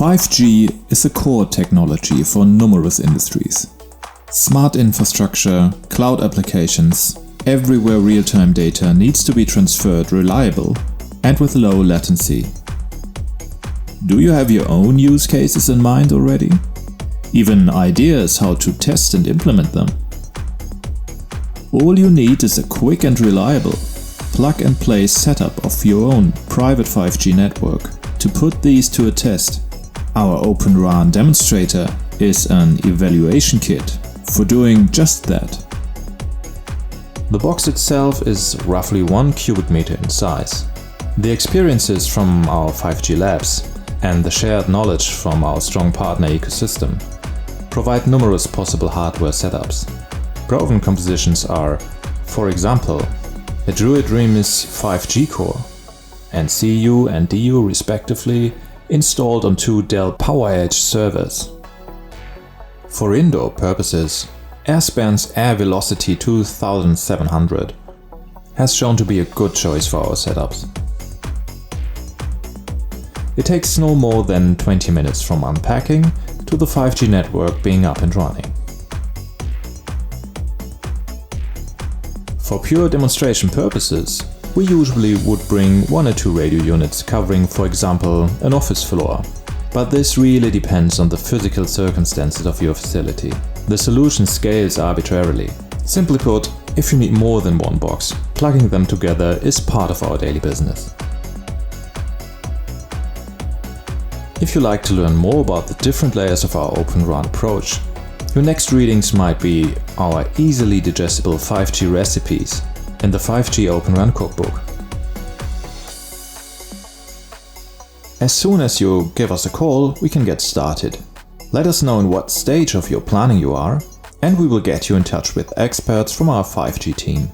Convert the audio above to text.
5G is a core technology for numerous industries. Smart infrastructure, cloud applications, everywhere real-time data needs to be transferred reliable and with low latency. Do you have your own use cases in mind already? Even ideas how to test and implement them? All you need is a quick and reliable plug-and-play setup of your own private 5G network to put these to a test. Our OpenRAN Demonstrator is an evaluation kit for doing just that. The box itself is roughly 1 cubic meter in size. The experiences from our 5G labs and the shared knowledge from our strong partner ecosystem provide numerous possible hardware setups. Proven compositions are, for example, a Druid Remis 5G core and CU and DU respectively installed on 2 Dell PowerEdge servers. For indoor purposes, Airspan's Air Velocity 2700 has shown to be a good choice for our setups. It takes no more than 20 minutes from unpacking to the 5G network being up and running. For pure demonstration purposes, we usually would bring 1 or 2 radio units covering, for example, an office floor. But this really depends on the physical circumstances of your facility. The solution scales arbitrarily. Simply put, if you need more than 1 box, plugging them together is part of our daily business. If you like to learn more about the different layers of our OpenRAN approach, your next readings might be our easily digestible 5G recipes in the 5G OpenRAN cookbook. As soon as you give us a call, we can get started. Let us know in what stage of your planning you are, and we will get you in touch with experts from our 5G team.